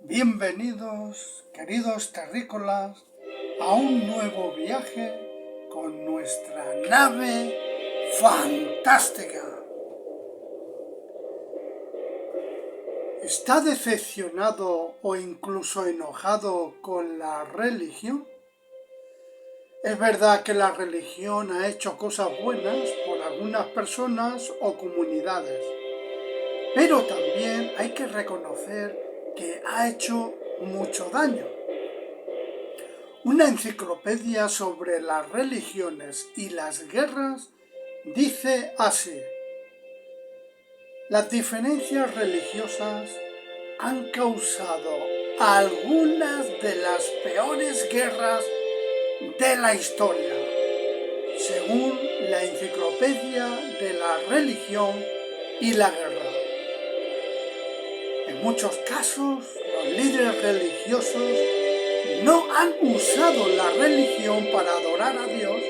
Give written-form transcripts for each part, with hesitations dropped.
Bienvenidos, queridos terrícolas, a un nuevo viaje con nuestra nave fantástica. ¿Está decepcionado o incluso enojado con la religión? Es verdad que la religión ha hecho cosas buenas por algunas personas o comunidades, pero también hay que reconocer que ha hecho mucho daño. Una enciclopedia sobre las religiones y las guerras dice así: las diferencias religiosas han causado algunas de las peores guerras de la historia, según la enciclopedia de la religión y la guerra. En muchos casos, los líderes religiosos no han usado la religión para adorar a Dios,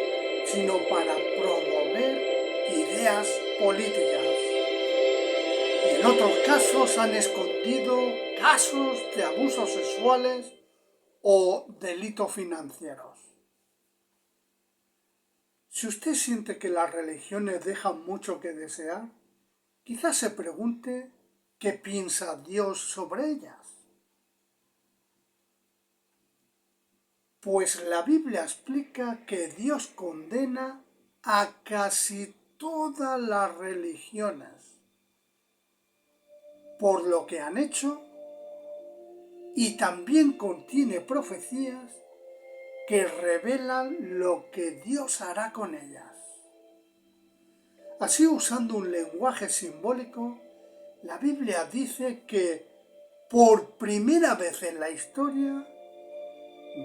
sino para promover ideas políticas. Y en otros casos han escondido casos de abusos sexuales o delitos financieros. Si usted siente que las religiones dejan mucho que desear, quizás se pregunte qué piensa Dios sobre ellas. Pues la Biblia explica que Dios condena a casi todas las religiones por lo que han hecho, y también contiene profecías que revelan lo que Dios hará con ellas. Así, usando un lenguaje simbólico, la Biblia dice que por primera vez en la historia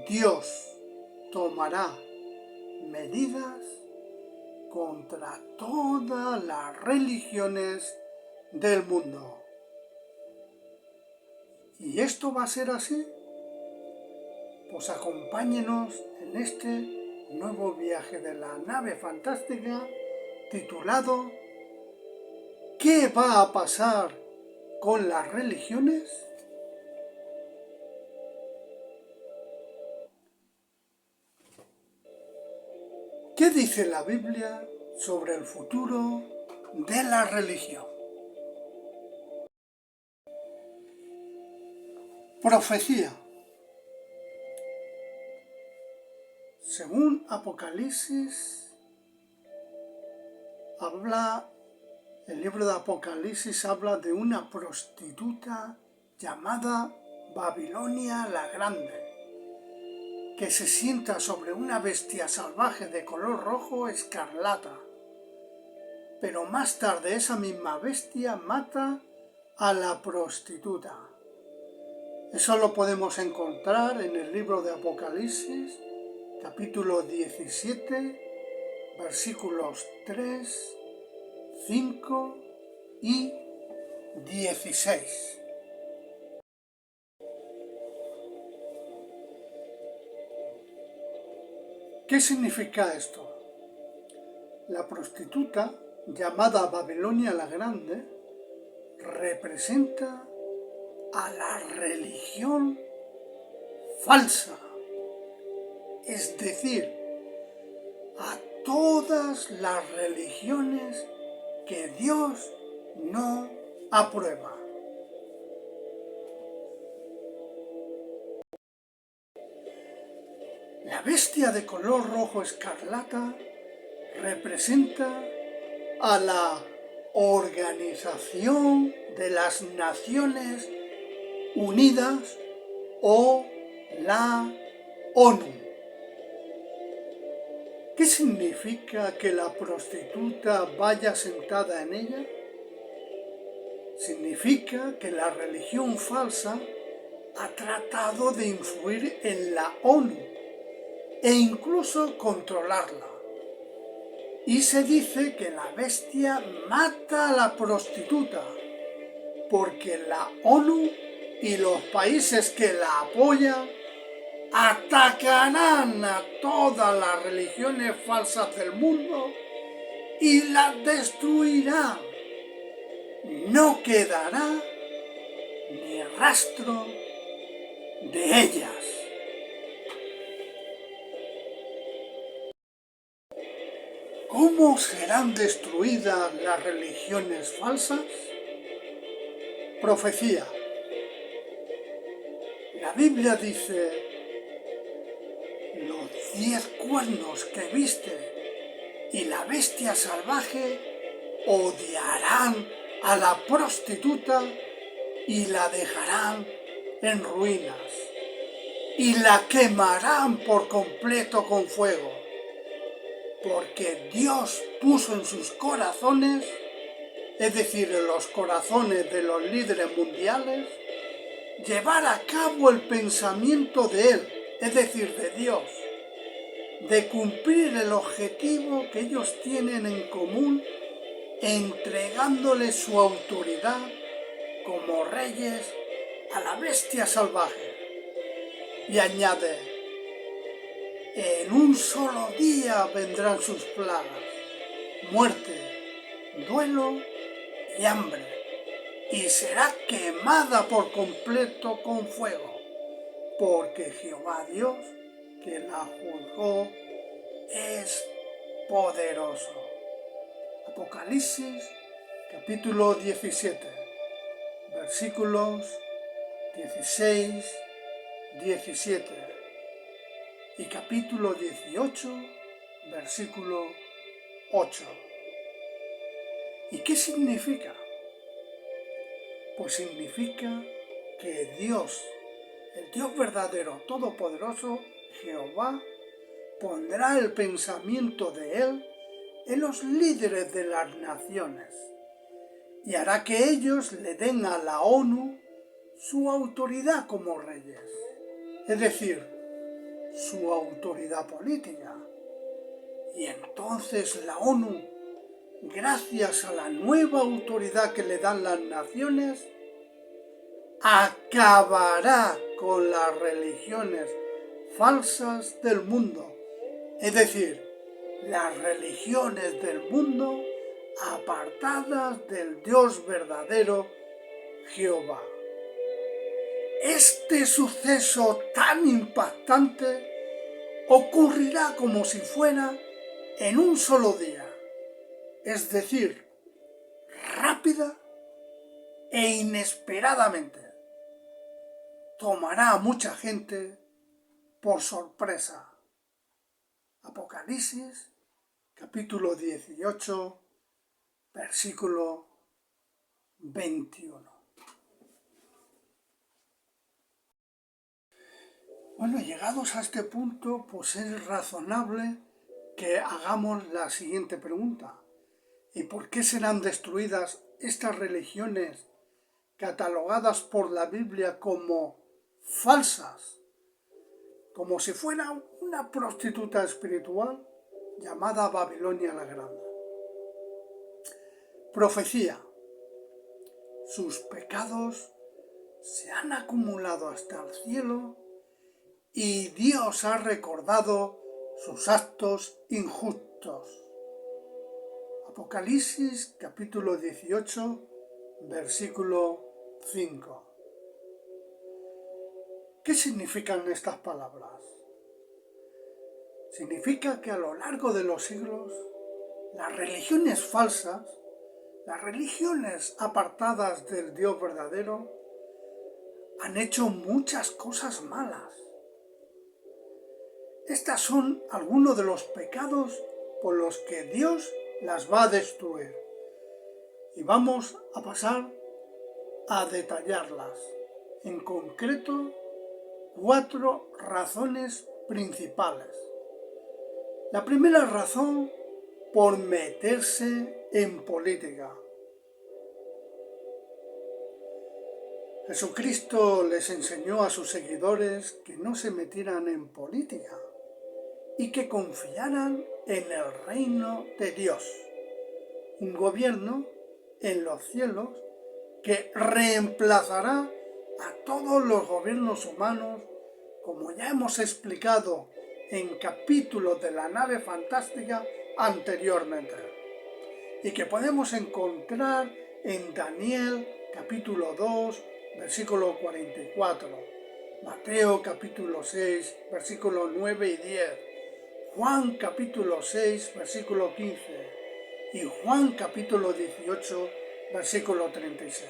Dios tomará medidas contra todas las religiones del mundo. ¿Y esto va a ser así? Pues acompáñenos en este nuevo viaje de la nave fantástica titulado ¿Qué va a pasar con las religiones? ¿Qué dice la Biblia sobre el futuro de la religión? Profecía. Según Apocalipsis, el libro de Apocalipsis habla de una prostituta llamada Babilonia la Grande, que se sienta sobre una bestia salvaje de color rojo escarlata. Pero más tarde esa misma bestia mata a la prostituta. Eso lo podemos encontrar en el libro de Apocalipsis, capítulo 17, versículos 3, 5 y 16. ¿Qué significa esto? La prostituta, llamada Babilonia la Grande, representa a la religión falsa, es decir, a todas las religiones que Dios no aprueba. La bestia de color rojo escarlata representa a la Organización de las Naciones Unidas o la ONU. ¿Qué significa que la prostituta vaya sentada en ella? Significa que la religión falsa ha tratado de influir en la ONU e incluso controlarla. Y se dice que la bestia mata a la prostituta porque la ONU y los países que la apoyan atacarán a todas las religiones falsas del mundo y las destruirán. No quedará ni rastro de ellas. ¿Cómo serán destruidas las religiones falsas? Profecía. La Biblia dice: los 10 cuernos que viste y la bestia salvaje odiarán a la prostituta y la dejarán en ruinas y la quemarán por completo con fuego, porque Dios puso en sus corazones, es decir, en los corazones de los líderes mundiales, llevar a cabo el pensamiento de Él, es decir, de Dios, de cumplir el objetivo que ellos tienen en común, entregándole su autoridad como reyes a la bestia salvaje. Y añade: en un solo día vendrán sus plagas, muerte, duelo y hambre, y será quemada por completo con fuego, porque Jehová Dios, que la juzgó, es poderoso. Apocalipsis capítulo 17, versículos 16, 17 y capítulo 18, versículo 8. ¿Y qué significa? Pues significa que Dios, el Dios verdadero, todopoderoso, Jehová, pondrá el pensamiento de Él en los líderes de las naciones y hará que ellos le den a la ONU su autoridad como reyes, es decir, su autoridad política. Y entonces la ONU, gracias a la nueva autoridad que le dan las naciones, acabará con las religiones falsas del mundo, es decir, las religiones del mundo apartadas del Dios verdadero, Jehová. Este suceso tan impactante ocurrirá como si fuera en un solo día, es decir, rápida e inesperadamente. Tomará a mucha gente por sorpresa. Apocalipsis, capítulo 18, versículo 21. Bueno, llegados a este punto, pues es razonable que hagamos la siguiente pregunta. ¿Y por qué serán destruidas estas religiones catalogadas por la Biblia como falsas? Como si fuera una prostituta espiritual llamada Babilonia la Grande. Profecía. Sus pecados se han acumulado hasta el cielo y Dios ha recordado sus actos injustos. Apocalipsis capítulo 18, versículo 5. ¿Qué significan estas palabras? Significa que a lo largo de los siglos, las religiones falsas, las religiones apartadas del Dios verdadero, han hecho muchas cosas malas. Estas son algunos de los pecados por los que Dios las va a destruir. Y vamos a pasar a detallarlas. En concreto, 4 razones principales. La primera razón, por meterse en política. Jesucristo les enseñó a sus seguidores que no se metieran en política y que confiaran en el reino de Dios, un gobierno en los cielos que reemplazará a todos los gobiernos humanos, como ya hemos explicado en capítulos de la nave fantástica anteriormente, y que podemos encontrar en Daniel capítulo 2, versículo 44, Mateo capítulo 6, versículos 9 y 10, Juan capítulo 6, versículo 15 y Juan capítulo 18, versículo 36.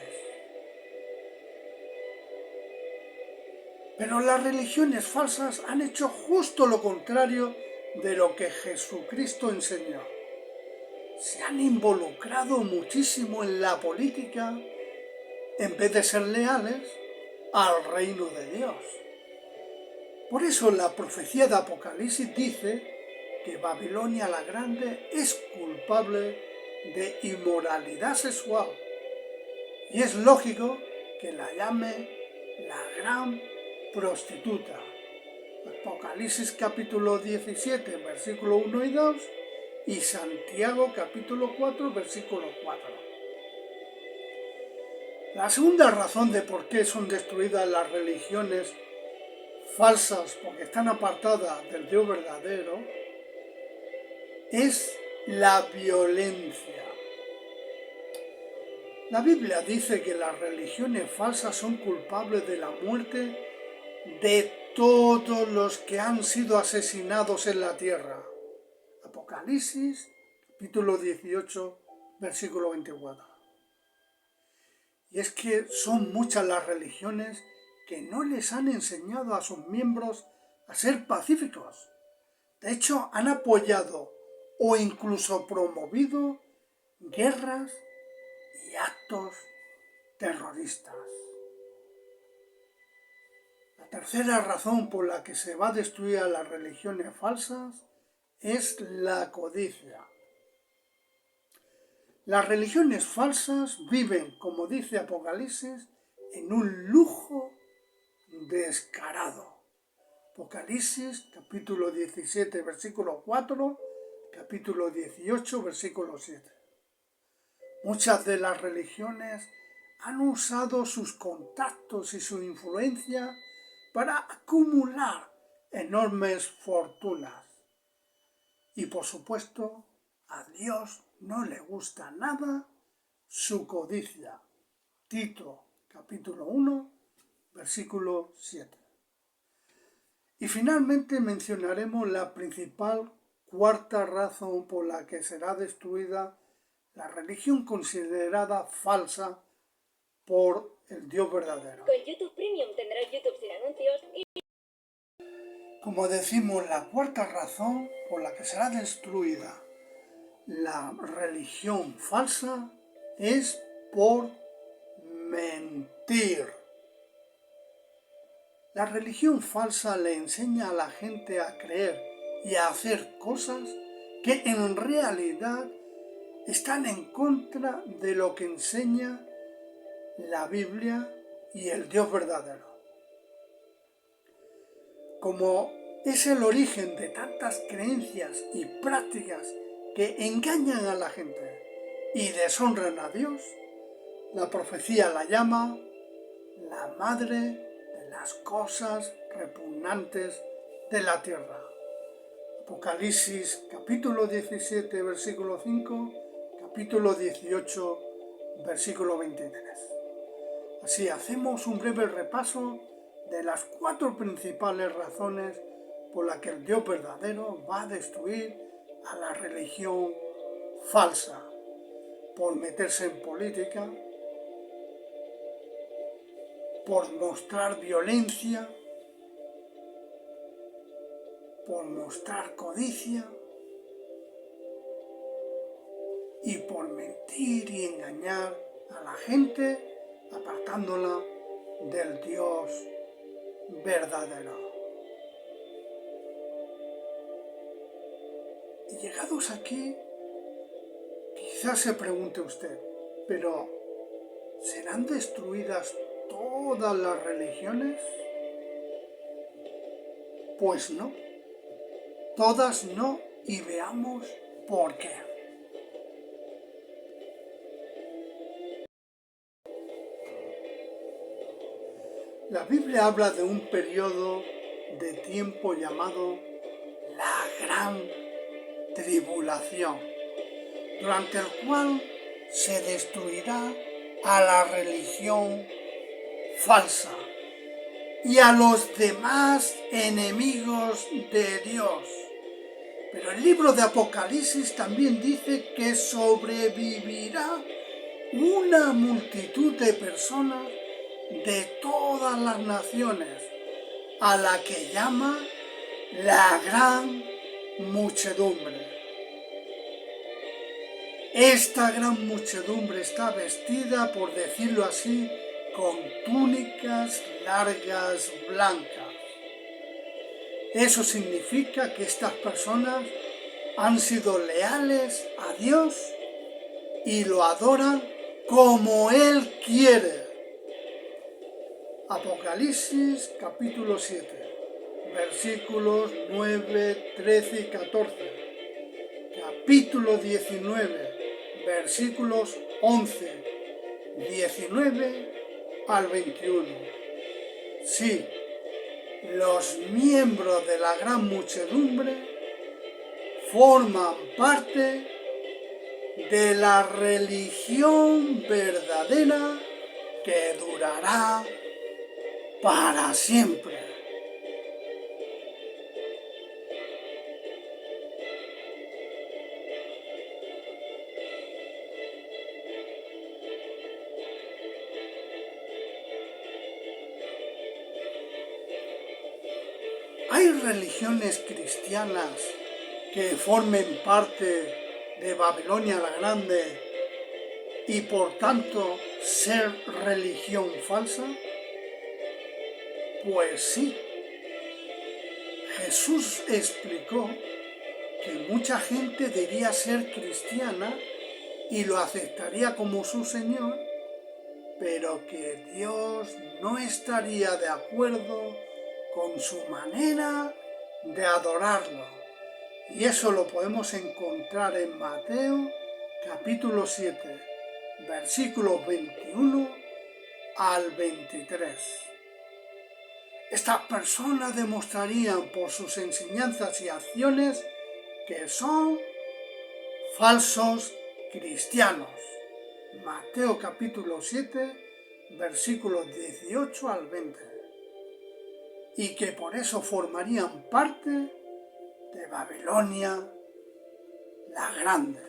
Pero las religiones falsas han hecho justo lo contrario de lo que Jesucristo enseñó. Se han involucrado muchísimo en la política en vez de ser leales al reino de Dios. Por eso la profecía de Apocalipsis dice que Babilonia la Grande es culpable de inmoralidad sexual. Y es lógico que la llame la gran prostituta. Apocalipsis capítulo 17, versículo 1 y 2 y Santiago capítulo 4, versículo 4. La segunda razón de por qué son destruidas las religiones falsas, porque están apartadas del Dios verdadero, es la violencia. La Biblia dice que las religiones falsas son culpables de la muerte de todos los que han sido asesinados en la tierra. Apocalipsis, capítulo 18, versículo 24. Y es que son muchas las religiones que no les han enseñado a sus miembros a ser pacíficos. De hecho, han apoyado o incluso promovido guerras y actos terroristas. La tercera razón por la que se va a destruir a las religiones falsas es la codicia. Las religiones falsas viven, como dice Apocalipsis, en un lujo descarado. Apocalipsis, capítulo 17, versículo 4, capítulo 18, versículo 7. Muchas de las religiones han usado sus contactos y su influencia para acumular enormes fortunas. Y por supuesto, a Dios no le gusta nada su codicia. Tito, capítulo 1, versículo 7. Y finalmente mencionaremos la principal cuarta razón por la que será destruida la religión considerada falsa por el Dios verdadero. Con YouTube Premium tendrás YouTube sin anuncios y... Como decimos, la cuarta razón por la que será destruida la religión falsa es por mentir. La religión falsa le enseña a la gente a creer y a hacer cosas que en realidad están en contra de lo que enseña la Biblia y el Dios verdadero. Como es el origen de tantas creencias y prácticas que engañan a la gente y deshonran a Dios, la profecía la llama la madre de las cosas repugnantes de la tierra. Apocalipsis capítulo 17, versículo 5, capítulo 18, versículo 23. Así hacemos un breve repaso de las 4 principales razones por las que el Dios verdadero va a destruir a la religión falsa: por meterse en política, por mostrar violencia, por mostrar codicia y por mentir y engañar a la gente, apartándola del Dios verdadero. Y llegados aquí, quizás se pregunte usted, pero ¿serán destruidas todas las religiones? Pues no, todas no, y veamos por qué. La Biblia habla de un periodo de tiempo llamado la Gran Tribulación, durante el cual se destruirá a la religión falsa, y a los demás enemigos de Dios. Pero el libro de Apocalipsis también dice que sobrevivirá una multitud de personas de todas las naciones, a la que llama la gran muchedumbre. Esta gran muchedumbre está vestida, por decirlo así, con túnicas largas blancas. Eso significa que estas personas han sido leales a Dios y lo adoran como Él quiere. Apocalipsis capítulo 7, versículos 9, 13 y 14. Capítulo 19, versículos 11, 19 al 21. Sí, los miembros de la gran muchedumbre forman parte de la religión verdadera que durará para siempre. ¿Hay religiones cristianas que formen parte de Babilonia la Grande y por tanto ser religión falsa? Pues sí. Jesús explicó que mucha gente diría ser cristiana y lo aceptaría como su Señor, pero que Dios no estaría de acuerdo con su manera de adorarlo. Y eso lo podemos encontrar en Mateo capítulo 7, versículos 21 al 23. Estas personas demostrarían por sus enseñanzas y acciones que son falsos cristianos. Mateo capítulo 7, versículos 18 al 20. Y que por eso formarían parte de Babilonia la Grande.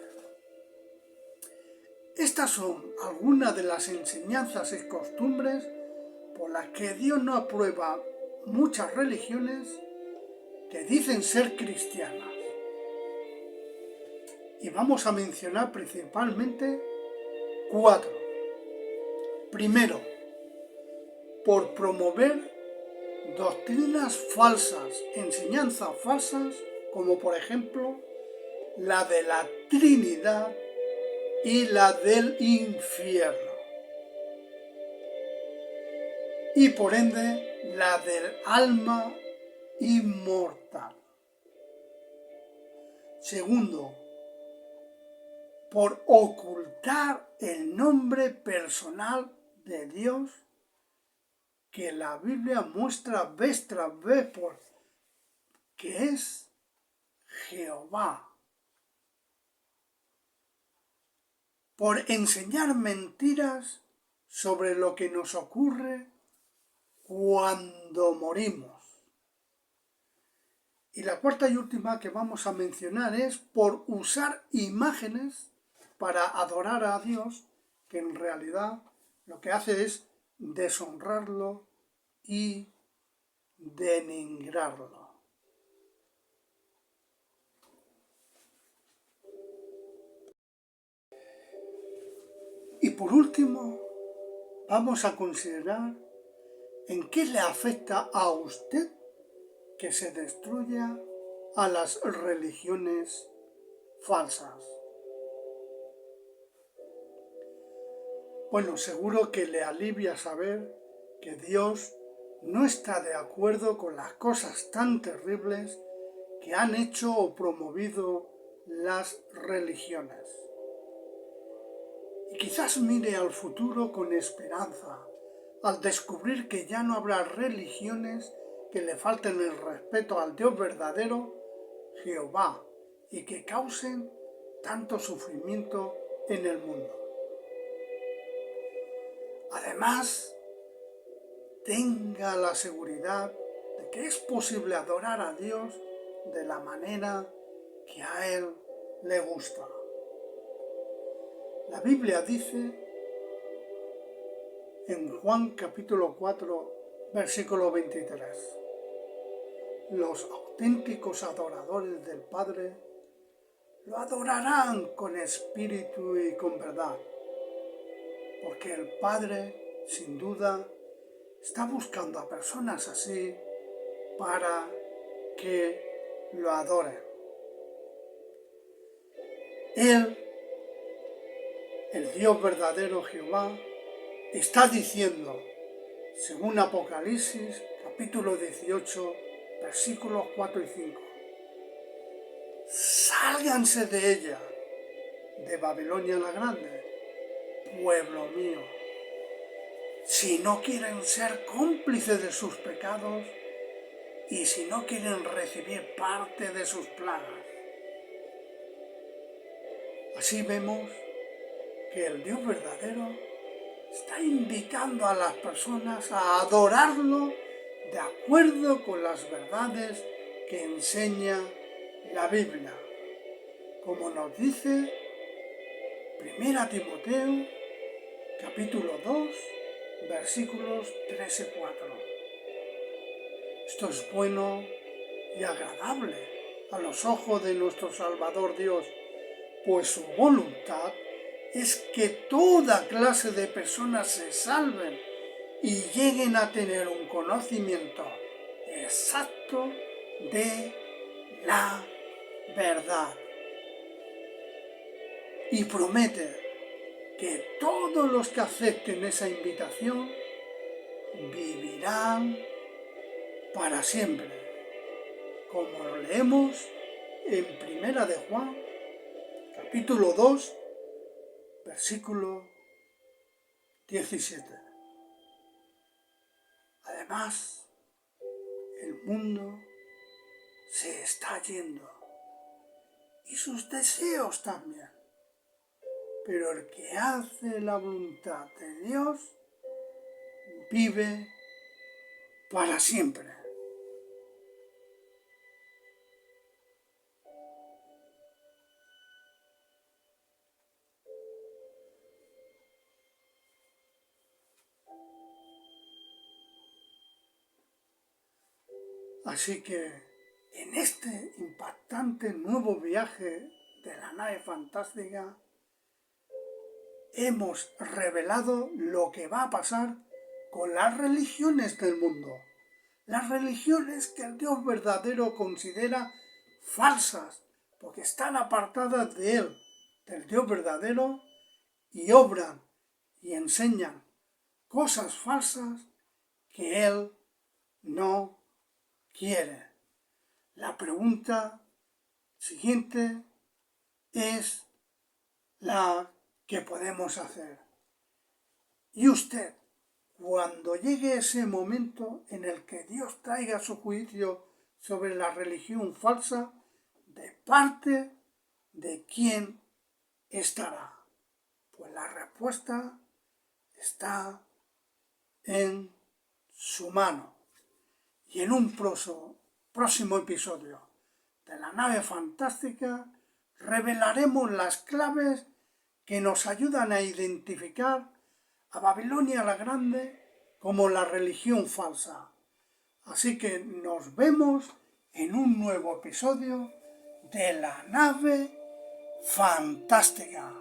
Estas son algunas de las enseñanzas y costumbres por las que Dios no aprueba muchas religiones que dicen ser cristianas. Y vamos a mencionar principalmente 4. Primero, por promover doctrinas falsas, enseñanzas falsas, como por ejemplo la de la Trinidad y la del infierno. Y por ende la del alma inmortal. Segundo, por ocultar el nombre personal de Dios que la Biblia muestra vez tras vez que es Jehová. Por enseñar mentiras sobre lo que nos ocurre cuando morimos. Y la cuarta y última que vamos a mencionar es por usar imágenes para adorar a Dios, que en realidad lo que hace es deshonrarlo y denigrarlo. Y por último, vamos a considerar en qué le afecta a usted que se destruya a las religiones falsas. Bueno, seguro que le alivia saber que Dios no está de acuerdo con las cosas tan terribles que han hecho o promovido las religiones. Y quizás mire al futuro con esperanza, al descubrir que ya no habrá religiones que le falten el respeto al Dios verdadero, Jehová, y que causen tanto sufrimiento en el mundo. Además, tenga la seguridad de que es posible adorar a Dios de la manera que a Él le gusta. La Biblia dice en Juan capítulo 4, versículo 23, los auténticos adoradores del Padre lo adorarán con espíritu y con verdad, porque el Padre, sin duda, está buscando a personas así para que lo adoren. Él, el Dios verdadero Jehová, está diciendo, según Apocalipsis, capítulo 18, versículos 4 y 5, sálganse de ella, de Babilonia la Grande, pueblo mío, si no quieren ser cómplices de sus pecados y si no quieren recibir parte de sus plagas. Así vemos que el Dios verdadero está invitando a las personas a adorarlo de acuerdo con las verdades que enseña la Biblia, como nos dice 1 Timoteo capítulo 2, versículos 3 y 4. Esto es bueno y agradable a los ojos de nuestro Salvador Dios, pues su voluntad es que toda clase de personas se salven y lleguen a tener un conocimiento exacto de la verdad. Y promete que todos los que acepten esa invitación vivirán para siempre, como lo leemos en 1 de Juan, capítulo 2, versículo 17. Además, el mundo se está yendo y sus deseos también. Pero el que hace la voluntad de Dios vive para siempre. Así que en este impactante nuevo viaje de la nave fantástica hemos revelado lo que va a pasar con las religiones del mundo. Las religiones que el Dios verdadero considera falsas, porque están apartadas de Él, del Dios verdadero, y obran y enseñan cosas falsas que Él no quiere. La pregunta siguiente es la que podemos hacer. ¿Y usted, cuando llegue ese momento en el que Dios traiga su juicio sobre la religión falsa, de parte de quién estará? Pues la respuesta está en su mano. Y en un próximo episodio de la nave fantástica revelaremos las claves que nos ayudan a identificar a Babilonia la Grande como la religión falsa. Así que nos vemos en un nuevo episodio de la nave fantástica.